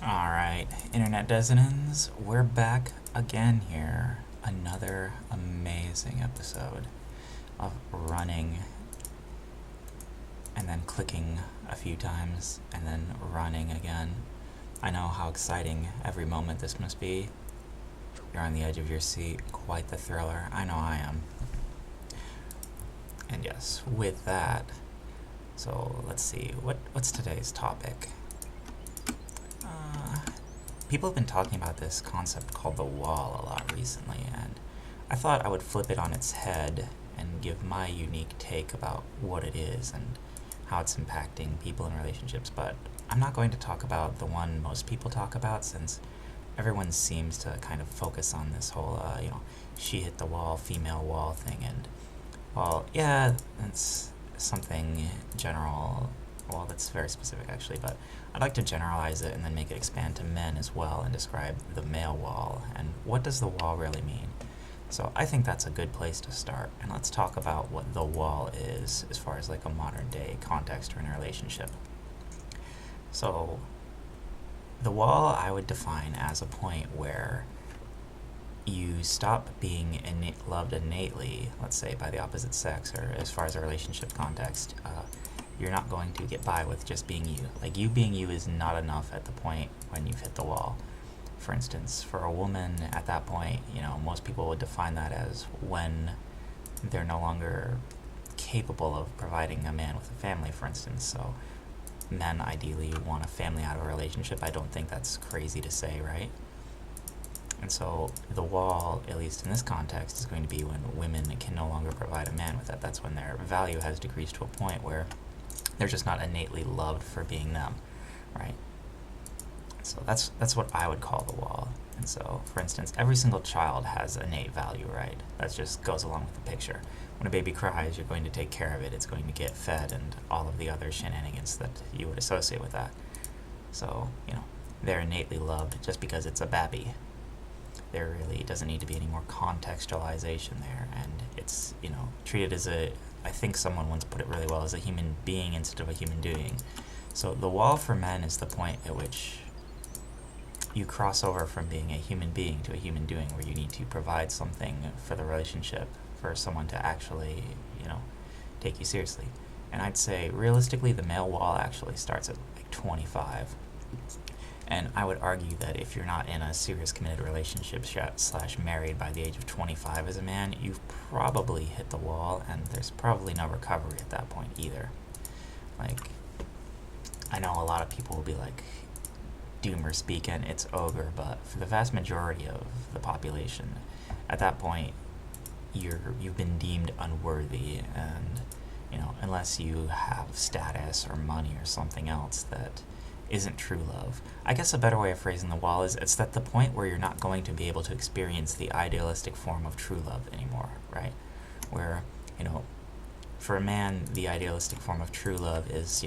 Alright, Internet Desitins, we're back again here. Another amazing episode of running and then clicking a few times and then running again. I know how exciting every moment this must be. You're on the edge of your seat, quite the thriller. I know I am. And yes, with that, so let's see, what's today's topic? People have been talking about this concept called the wall a lot recently, and I thought I would flip it on its head and give my unique take about what it is and how it's impacting people in relationships. But I'm not going to talk about the one most people talk about, since everyone seems to kind of focus on this whole, she hit the wall, female wall thing. And, well, yeah, that's something general. Well, that's very specific, actually, but I'd like to generalize it and then make it expand to men as well and describe the male wall and what does the wall really mean. So I think that's a good place to start, and let's talk about what the wall is as far as like a modern day context or in a relationship. So the wall I would define as a point where you stop being loved innately, let's say by the opposite sex, or as far as a relationship context. You're not going to get by with just being you. Like, you being you is not enough at the point when you've hit the wall. For instance, for a woman at that point, most people would define that as when they're no longer capable of providing a man with a family, for instance. So men ideally want a family out of a relationship. I don't think that's crazy to say, right? And so the wall, at least in this context, is going to be when women can no longer provide a man with that. That's when their value has decreased to a point where they're just not innately loved for being them, right? So that's what I would call the wall. And so, for instance, every single child has innate value, right? That just goes along with the picture. When a baby cries, you're going to take care of it. It's going to get fed and all of the other shenanigans that you would associate with that. So, they're innately loved just because it's a baby. There really doesn't need to be any more contextualization there, and it's, treated as I think someone once put it really well, as a human being instead of a human doing. So the wall for men is the point at which you cross over from being a human being to a human doing, where you need to provide something for the relationship for someone to actually, take you seriously. And I'd say realistically the male wall actually starts at like 25. And I would argue that if you're not in a serious committed relationship / married by the age of 25 as a man, you've probably hit the wall, and there's probably no recovery at that point either. Like, I know a lot of people will be like, doomer speaking, it's ogre, but for the vast majority of the population, at that point, you've been deemed unworthy, and, unless you have status or money or something else that isn't true love. I guess a better way of phrasing the wall is it's at the point where you're not going to be able to experience the idealistic form of true love anymore, right? Where, for a man, the idealistic form of true love is,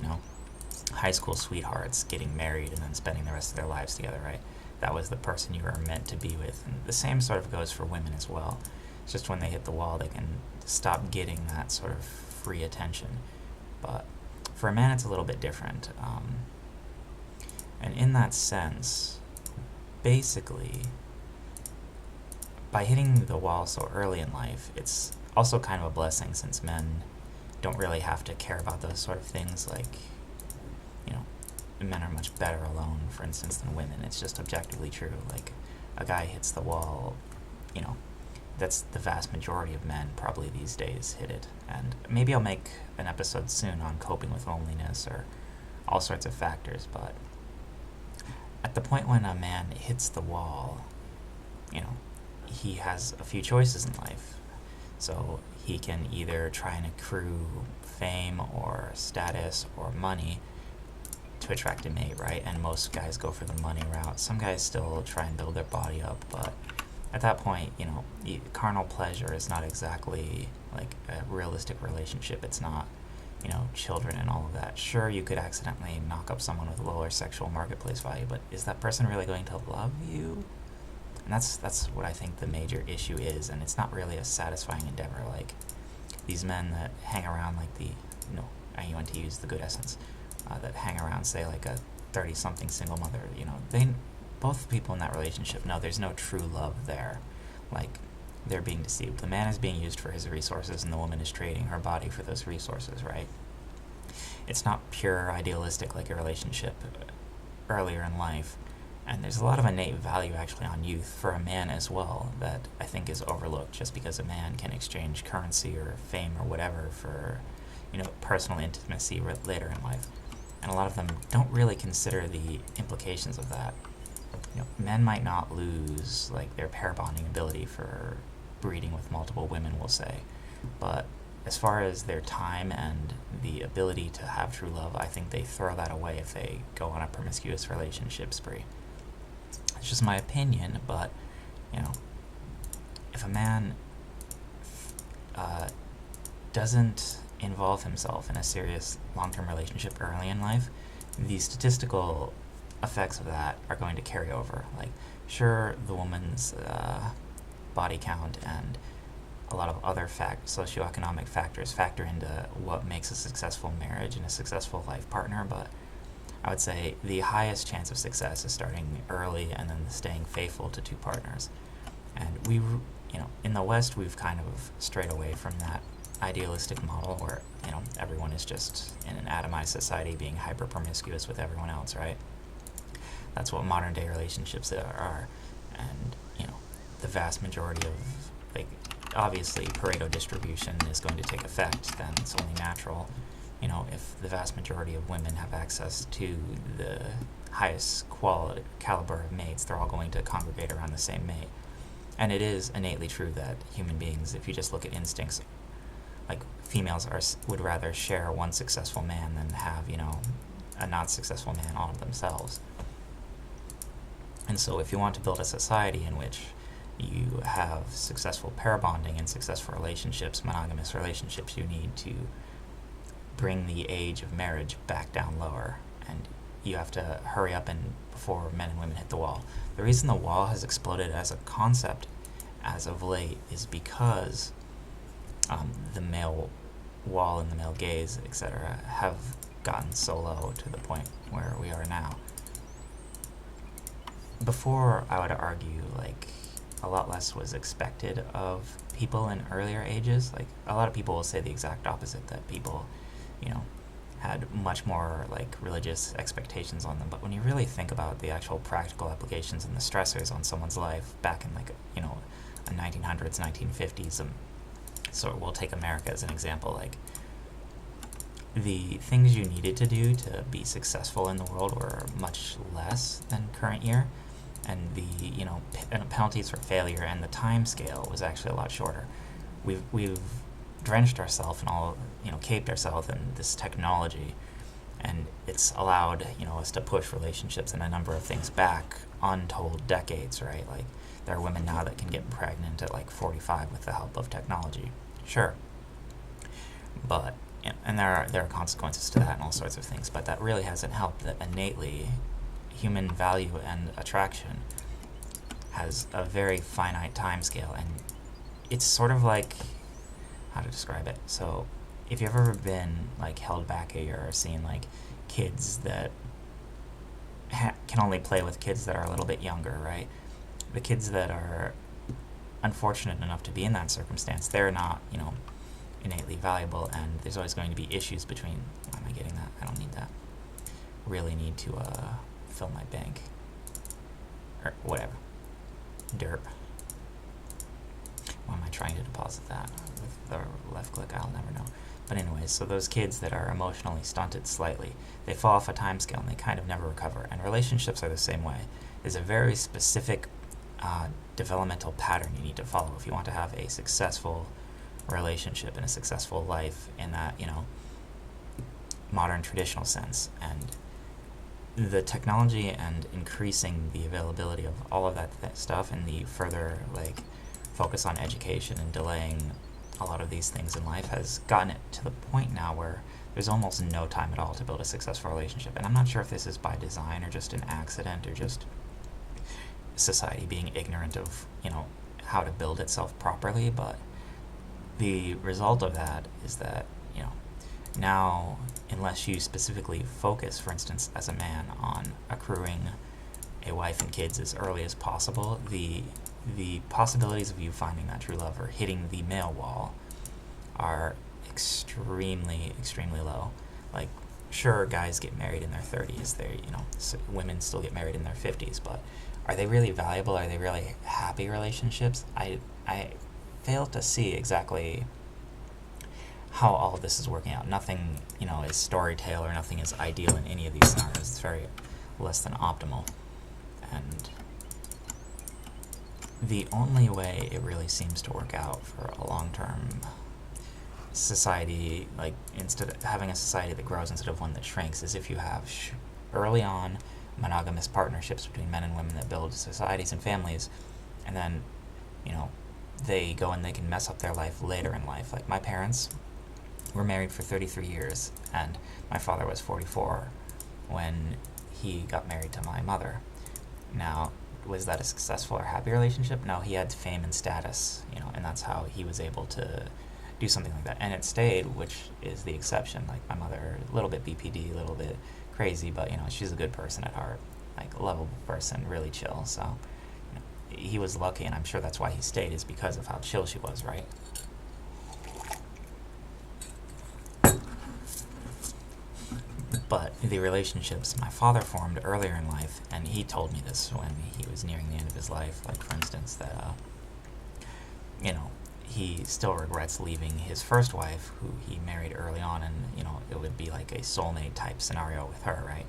high school sweethearts getting married and then spending the rest of their lives together, right? That was the person you were meant to be with. And the same sort of goes for women as well. It's just when they hit the wall, they can stop getting that sort of free attention. But for a man, it's a little bit different. And in that sense, basically, by hitting the wall so early in life, it's also kind of a blessing, since men don't really have to care about those sort of things. Like, men are much better alone, for instance, than women. It's just objectively true. Like, a guy hits the wall, that's the vast majority of men probably these days hit it. And maybe I'll make an episode soon on coping with loneliness or all sorts of factors, but at the point when a man hits the wall, he has a few choices in life. So he can either try and accrue fame or status or money to attract a mate, right? And most guys go for the money route. Some guys still try and build their body up, but at that point, carnal pleasure is not exactly like a realistic relationship. It's not, children and all of that. Sure, you could accidentally knock up someone with lower sexual marketplace value, but is that person really going to love you? And that's what I think the major issue is, and it's not really a satisfying endeavor. Like, these men that hang around like I want to use the good essence, that hang around, say, like a 30-something single mother, both people in that relationship know there's no true love there. Like, they're being deceived. The man is being used for his resources, and the woman is trading her body for those resources, right? It's not pure idealistic like a relationship earlier in life. And there's a lot of innate value actually on youth for a man as well that I think is overlooked, just because a man can exchange currency or fame or whatever for, personal intimacy later in life. And a lot of them don't really consider the implications of that. Men might not lose like their pair bonding ability for breeding with multiple women, we'll say, but as far as their time and the ability to have true love, I think they throw that away if they go on a promiscuous relationship spree. It's just my opinion, but if a man doesn't involve himself in a serious long-term relationship early in life, the statistical effects of that are going to carry over. Like, sure, the woman's body count and a lot of other socioeconomic factors factor into what makes a successful marriage and a successful life partner, but I would say the highest chance of success is starting early and then staying faithful to two partners. And in the West, we've kind of strayed away from that idealistic model where, everyone is just in an atomized society being hyper promiscuous with everyone else, right? That's what modern day relationships are. And, the vast majority of, obviously Pareto distribution is going to take effect, then it's only natural. If the vast majority of women have access to the highest caliber of mates, they're all going to congregate around the same mate. And it is innately true that human beings, if you just look at instincts, like females would rather share one successful man than have, a not successful man all of themselves. And so if you want to build a society in which you have successful pair bonding and successful relationships, monogamous relationships, you need to bring the age of marriage back down lower, and you have to hurry up and before men and women hit the wall. The reason the wall has exploded as a concept as of late is because the male wall and the male gaze, etc., have gotten so low to the point where we are now. Before, I would argue, a lot less was expected of people in earlier ages. A lot of people will say the exact opposite, that people, had much more, religious expectations on them. But when you really think about the actual practical applications and the stressors on someone's life back in, the 1900s, 1950s, so we'll take America as an example, the things you needed to do to be successful in the world were much less than current year, and the penalties for failure and the time scale was actually a lot shorter. We've drenched ourselves and all caped ourselves in this technology, and it's allowed us to push relationships and a number of things back untold decades, right? There are women now that can get pregnant at 45 with the help of technology, sure, but and there are consequences to that and all sorts of things, but that really hasn't helped. That innately human value and attraction has a very finite time scale, and it's sort of how to describe it. So if you've ever been held back a year or seen kids that can only play with kids that are a little bit younger, right? The kids that are unfortunate enough to be in that circumstance, they're not, innately valuable, and there's always going to be issues between, why am I getting that? I don't need that. Really need to fill my bank. Or whatever. Derp. Why am I trying to deposit that? With the left click, I'll never know. But anyways, so those kids that are emotionally stunted slightly, they fall off a time scale and they kind of never recover. And relationships are the same way. There's a very specific developmental pattern you need to follow if you want to have a successful relationship and a successful life in that, modern traditional sense. And the technology and increasing the availability of all of that stuff, and the further focus on education and delaying a lot of these things in life has gotten it to the point now where there's almost no time at all to build a successful relationship. And I'm not sure if this is by design or just an accident or just society being ignorant of, how to build itself properly, but the result of that is that, now unless you specifically focus, for instance, as a man, on accruing a wife and kids as early as possible, the possibilities of you finding that true love or hitting the male wall are extremely, extremely low. Like, sure, guys get married in their 30s. Women still get married in their 50s, but are they really valuable? Are they really happy relationships? I fail to see exactly how all of this is working out. Nothing, is story tale, or nothing is ideal in any of these scenarios. It's very less than optimal. And the only way it really seems to work out for a long-term society, like instead of having a society that grows instead of one that shrinks, is if you have early on monogamous partnerships between men and women that build societies and families, and then, they go and they can mess up their life later in life. Like, my parents were married for 33 years, and my father was 44 when he got married to my mother. Now, was that a successful or happy relationship? No, he had fame and status, and that's how he was able to do something like that. And it stayed, which is the exception. Like, my mother, a little bit BPD, a little bit crazy, but, she's a good person at heart. Like, a lovable person, really chill. So, he was lucky, and I'm sure that's why he stayed, is because of how chill she was, right? But the relationships my father formed earlier in life, and he told me this when he was nearing the end of his life, like, for instance, that, he still regrets leaving his first wife, who he married early on, and, it would be like a soulmate type scenario with her, right?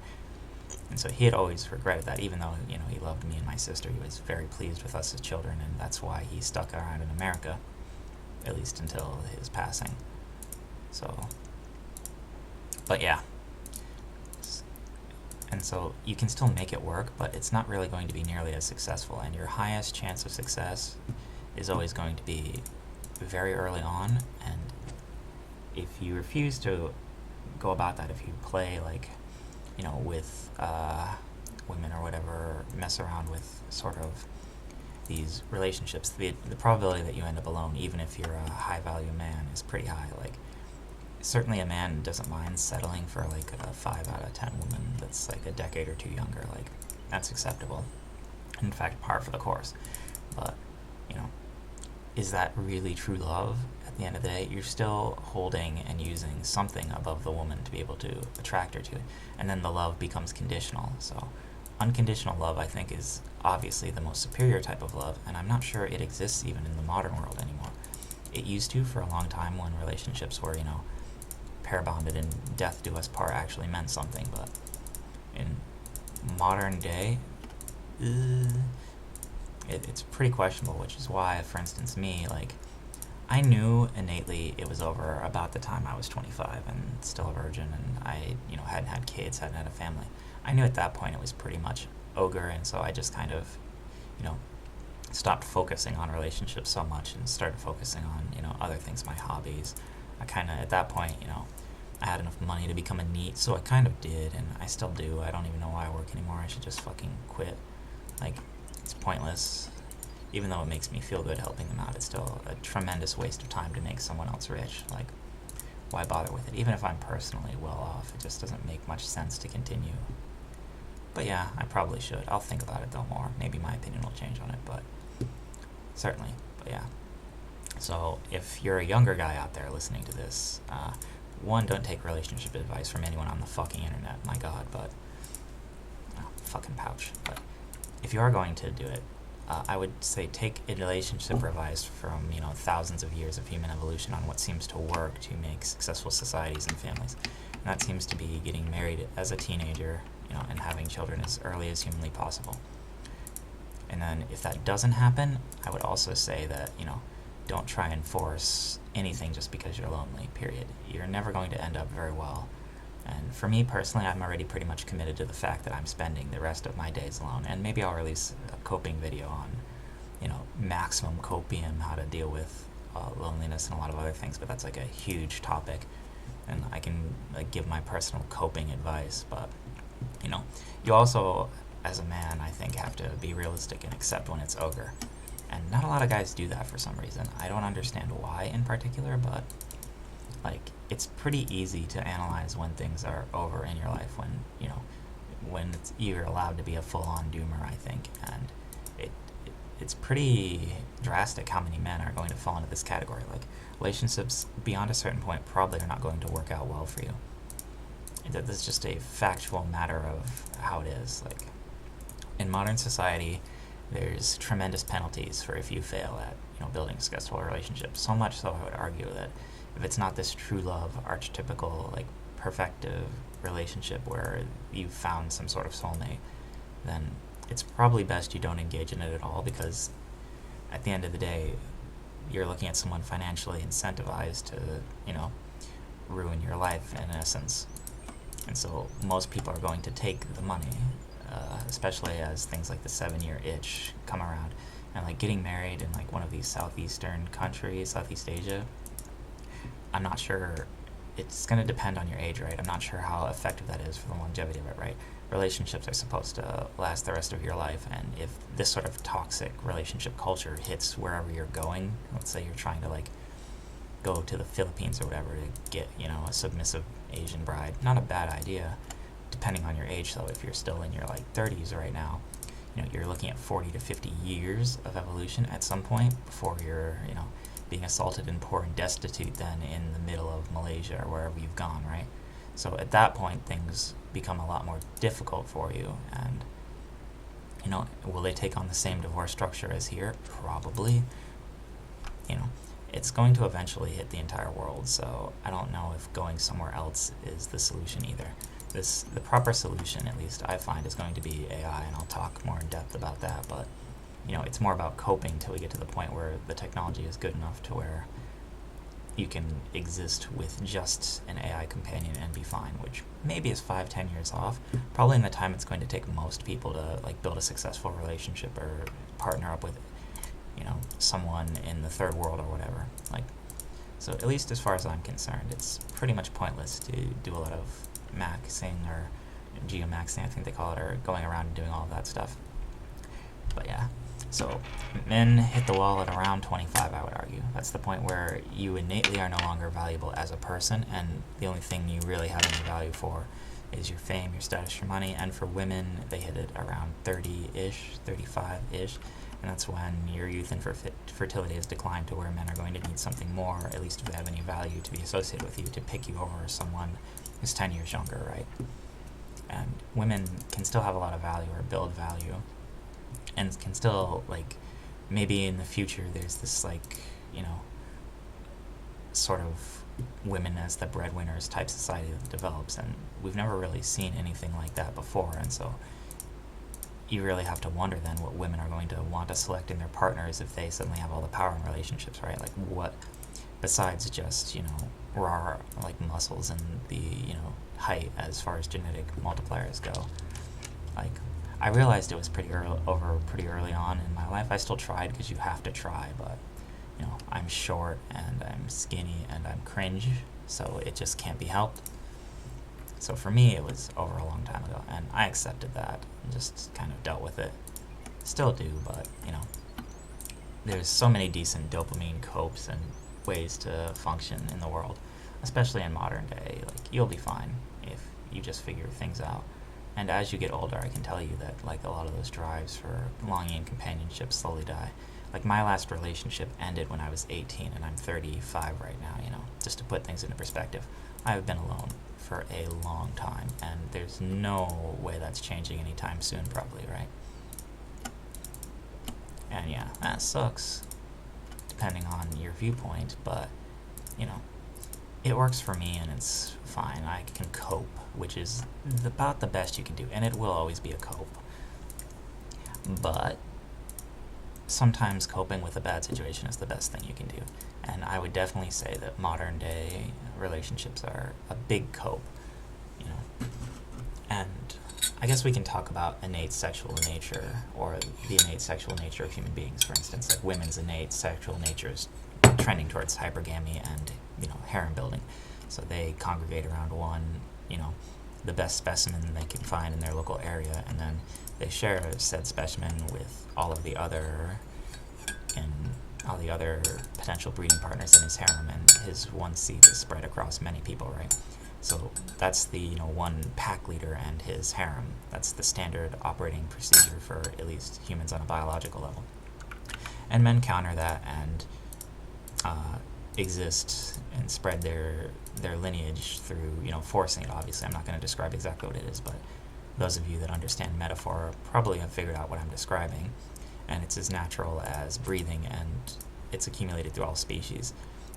And so he had always regretted that, even though, he loved me and my sister. He was very pleased with us as children, and that's why he stuck around in America, at least until his passing. So, but yeah. And so you can still make it work, but it's not really going to be nearly as successful. And your highest chance of success is always going to be very early on. And if you refuse to go about that, if you play with women or whatever, mess around with sort of these relationships, the probability that you end up alone, even if you're a high value man, is pretty high. Like, certainly a man doesn't mind settling for like a 5 out of 10 woman that's like a decade or two younger. Like, that's acceptable. In fact, par for the course. But, is that really true love? At the end of the day, you're still holding and using something above the woman to be able to attract her to it. And then the love becomes conditional. So unconditional love, I think, is obviously the most superior type of love, and I'm not sure it exists even in the modern world anymore. It used to for a long time, when relationships were, pair bonded and death do us part actually meant something, but in modern day, it's pretty questionable, which is why, for instance, me, like, I knew innately it was over about the time I was 25 and still a virgin, and I, hadn't had kids, hadn't had a family. I knew at that point it was pretty much over, and so I just kind of, stopped focusing on relationships so much and started focusing on, other things, my hobbies. I kind of, at that point, I had enough money to become a NEET, so I kind of did, and I still do. I don't even know why I work anymore. I should just fucking quit. Like, it's pointless. Even though it makes me feel good helping them out, it's still a tremendous waste of time to make someone else rich. Like, why bother with it? Even if I'm personally well off, it just doesn't make much sense to continue. But yeah, I probably should. I'll think about it though more. Maybe my opinion will change on it, but certainly. But yeah. So if you're a younger guy out there listening to this, one, don't take relationship advice from anyone on the fucking internet. My God, but fucking pouch. But if you are going to do it, I would say take a relationship advice from, thousands of years of human evolution on what seems to work to make successful societies and families. And that seems to be getting married as a teenager, and having children as early as humanly possible. And then if that doesn't happen, I would also say that, don't try and force anything just because you're lonely, period. You're never going to end up very well. And for me personally, I'm already pretty much committed to the fact that I'm spending the rest of my days alone. And maybe I'll release a coping video on, maximum copium, how to deal with loneliness and a lot of other things. But that's like a huge topic, and I can give my personal coping advice. But, you also, as a man, I think, have to be realistic and accept when it's over. And not a lot of guys do that for some reason. I don't understand why in particular, but, it's pretty easy to analyze when things are over in your life, when you're allowed to be a full-on doomer, I think. And it, it's pretty drastic how many men are going to fall into this category. Like, relationships beyond a certain point probably are not going to work out well for you. This is just a factual matter of how it is. Like, in modern society, there's tremendous penalties for if you fail at building a successful relationship. So much so, I would argue that if it's not this true love, archetypical, like, perfective relationship where you've found some sort of soulmate, then it's probably best you don't engage in it at all, because at the end of the day, you're looking at someone financially incentivized to, ruin your life in essence. And so most people are going to take the money, especially as things like the 7-year itch come around. And like getting married in like one of these southeastern countries, Southeast Asia, I'm not sure. It's going to depend on your age, right? I'm not sure how effective that is for the longevity of it, right? Relationships are supposed to last the rest of your life, and if this sort of toxic relationship culture hits wherever you're going, let's say you're trying to like go to the Philippines or whatever to get, a submissive Asian bride, not a bad idea, depending on your age though. If you're still in your like 30s right now, you're looking at 40 to 50 years of evolution at some point before you're, being assaulted and poor and destitute then in the middle of Malaysia or wherever you've gone, right? So at that point, things become a lot more difficult for you. And, will they take on the same divorce structure as here? Probably. It's going to eventually hit the entire world, so I don't know if going somewhere else is the solution either. The proper solution, at least I find, is going to be AI, and I'll talk more in depth about that, but it's more about coping till we get to the point where the technology is good enough to where you can exist with just an AI companion and be fine, which maybe is 5-10 years off, probably in the time it's going to take most people to like build a successful relationship or partner up with someone in the third world or whatever. Like, so at least as far as I'm concerned, it's pretty much pointless to do a lot of maxing or geomaxing, I think they call it, or going around and doing all of that stuff. But yeah, so men hit the wall at around 25, I would argue. That's the point where you innately are no longer valuable as a person, and the only thing you really have any value for is your fame, your status, your money. And for women, they hit it around 30-ish, 35-ish, and that's when your youth and fertility has declined to where men are going to need something more, at least if they have any value, to be associated with you, to pick you over someone who's 10 years younger, right? And women can still have a lot of value or build value, and can still, like, maybe in the future there's this, like, sort of women as the breadwinners type society that develops, and we've never really seen anything like that before. And so you really have to wonder then what women are going to want to select in their partners if they suddenly have all the power in relationships, right? Like, what, besides just, raw, like, muscles and the, height as far as genetic multipliers go. Like, I realized it was pretty early on in my life. I still tried because you have to try, but, I'm short and I'm skinny and I'm cringe, so it just can't be helped. So for me, it was over a long time ago, and I accepted that and just kind of dealt with it. Still do, but, there's so many decent dopamine copes and ways to function in the world, especially in modern day. Like, you'll be fine if you just figure things out. And as you get older, I can tell you that, like, a lot of those drives for longing and companionship slowly die. Like, my last relationship ended when I was 18, and I'm 35 right now, just to put things into perspective. I've been alone for a long time, and there's no way that's changing anytime soon, probably, right? And yeah, that sucks, depending on your viewpoint, but, it works for me, and it's fine. I can cope, which is about the best you can do, and it will always be a cope. But sometimes coping with a bad situation is the best thing you can do, and I would definitely say that modern day relationships are a big cope, And I guess we can talk about innate sexual nature, or the innate sexual nature of human beings. For instance, like, women's innate sexual nature is trending towards hypergamy and, harem building. So they congregate around one, the best specimen they can find in their local area, and then they share said specimen with all of the other in all the other potential breeding partners in his harem, and his one seed is spread across many people, right? So that's the one pack leader and his harem. That's the standard operating procedure for at least humans on a biological level. And men counter that and exist and spread their lineage through forcing it. Obviously, I'm not going to describe exactly what it is, but those of you that understand metaphor probably have figured out what I'm describing, and it's as natural as breathing, and it's accumulated through all species.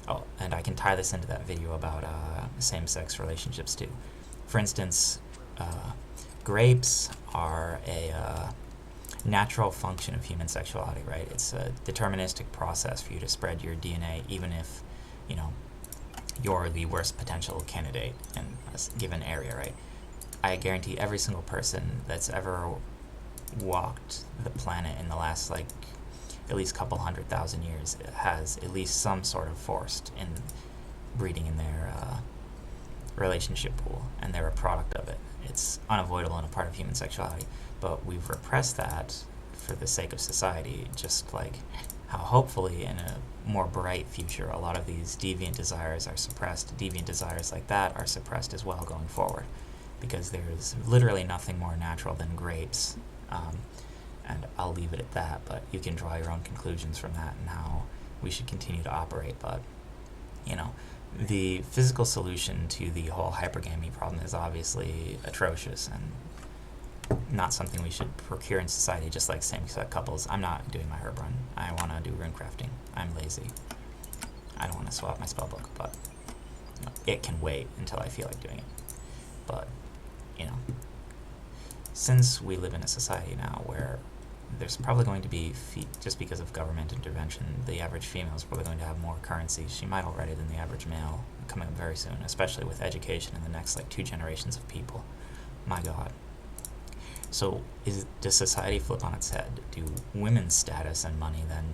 Oh, and I can tie this into that video about same-sex relationships too. For instance, grapes are a natural function of human sexuality, right? It's a deterministic process for you to spread your DNA, even if you're the worst potential candidate in a given area, right? I guarantee every single person that's ever walked the planet in the last at least couple 100,000 years has at least some sort of forced in breeding in their relationship pool, and they're a product of it. It's unavoidable and a part of human sexuality, but we've repressed that for the sake of society, just like how hopefully in a more bright future a lot of these deviant desires are suppressed. Deviant desires like that are suppressed as well going forward, because there's literally nothing more natural than grapes. And I'll leave it at that, but you can draw your own conclusions from that and how we should continue to operate. But the physical solution to the whole hypergamy problem is obviously atrocious and not something we should procure in society, just like same-sex couples. I'm not doing my herb run. I want to do rune crafting. I'm lazy. I don't want to swap my spellbook, but it can wait until I feel like doing it. But since we live in a society now where there's probably going to be, just because of government intervention, the average female is probably going to have more currency. She might already than the average male coming up very soon, especially with education in the next 2 generations of people. My God. So does society flip on its head? Do women's status and money then,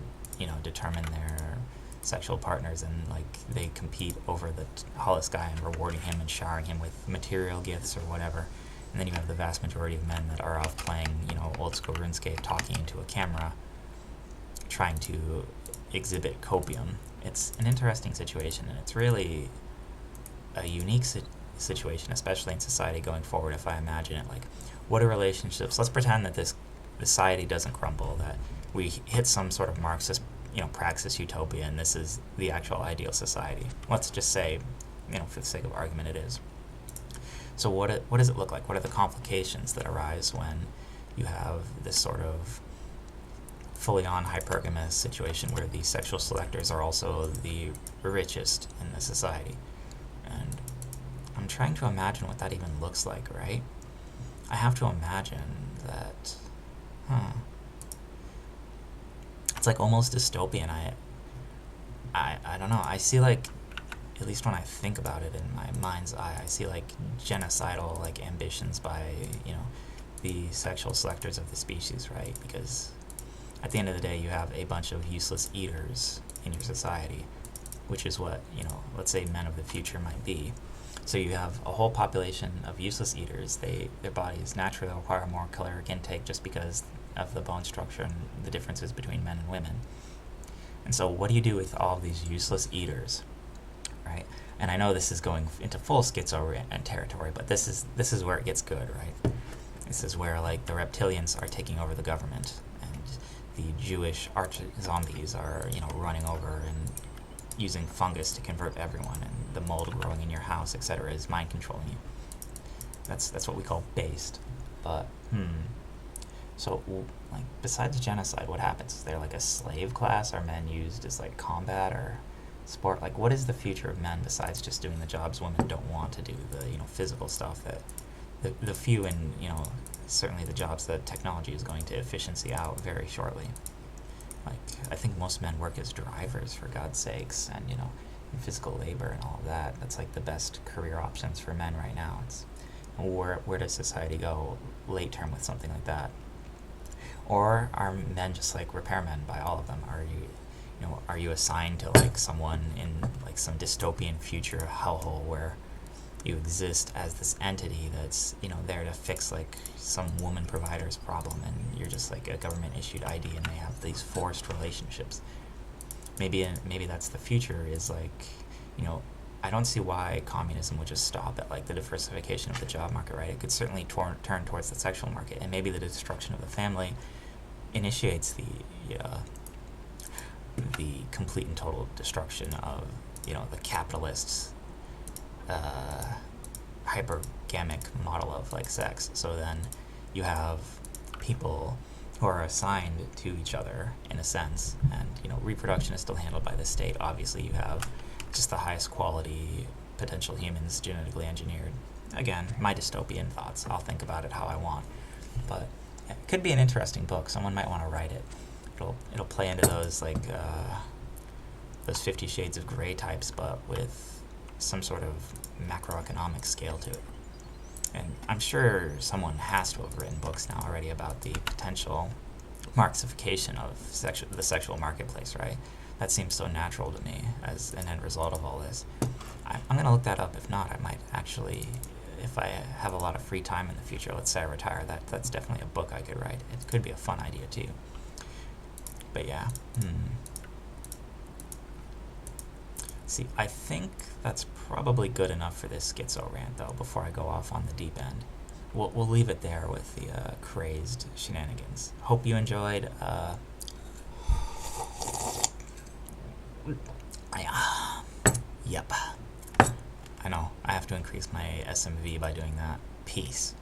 determine their sexual partners, and they compete over the tallest guy and rewarding him and showering him with material gifts or whatever? And then you have the vast majority of men that are off playing, old school RuneScape, talking into a camera, trying to exhibit copium. It's an interesting situation, and it's really a unique situation, especially in society going forward. If I imagine it, what are relationships? Let's pretend that this society doesn't crumble, that we hit some sort of Marxist, praxis utopia, and this is the actual ideal society. Let's just say, for the sake of argument, it is. So what does it look like? What are the complications that arise when you have this sort of fully on hypergamous situation where the sexual selectors are also the richest in the society? And I'm trying to imagine what that even looks like, right? I have to imagine that, it's almost dystopian. I don't know. I see at least when I think about it in my mind's eye, I see genocidal ambitions by the sexual selectors of the species, right? Because at the end of the day, you have a bunch of useless eaters in your society, which is what let's say men of the future might be. So you have a whole population of useless eaters. Their bodies naturally require more caloric intake just because of the bone structure and the differences between men and women. And so what do you do with all of these useless eaters? Right? And I know this is going into full Skitzo Rant territory, but this is where it gets good, right? This is where the reptilians are taking over the government, and the Jewish arch-zombies are running over and using fungus to convert everyone, and the mold growing in your house, etc., is mind controlling you. That's what we call based. But so besides genocide, what happens? Is there a slave class? Are men used as combat or sport? What is the future of men besides just doing the jobs women don't want to do, the physical stuff that the few and certainly the jobs that technology is going to efficiency out very shortly? I think most men work as drivers, for God's sakes, and in physical labor and all of that. That's the best career options for men right now. It's where does society go late term with something like that? Or are men just repairmen by all of them? Are you assigned to someone in some dystopian future hellhole where you exist as this entity that's there to fix some woman provider's problem, and you're just a government issued ID, and they have these forced relationships? maybe that's the future, is like, you know, I don't see why communism would just stop at like the diversification of the job market, right? It could certainly turn towards the sexual market, and maybe the destruction of the family initiates the complete and total destruction of, you know, the capitalist hypergamic model of like sex. So then you have people who are assigned to each other in a sense, and you know, reproduction is still handled by the state. Obviously you have just the highest quality potential humans genetically engineered. Again, my dystopian thoughts, I'll think about it how I want, but it could be an interesting book. Someone might want to write it. It'll play into those like those 50 Shades of Grey types, but with some sort of macroeconomic scale to it. And I'm sure someone has to have written books now already about the potential Marxification of the sexual marketplace, right? That seems so natural to me as an end result of all this. I'm going to look that up. If not, I might actually, if I have a lot of free time in the future, let's say I retire, that's definitely a book I could write. It could be a fun idea too. But yeah. See, I think that's probably good enough for this Skitzo Rant, though, before I go off on the deep end. We'll leave it there with the crazed shenanigans. Hope you enjoyed. Yep. I know, I have to increase my SMV by doing that. Peace.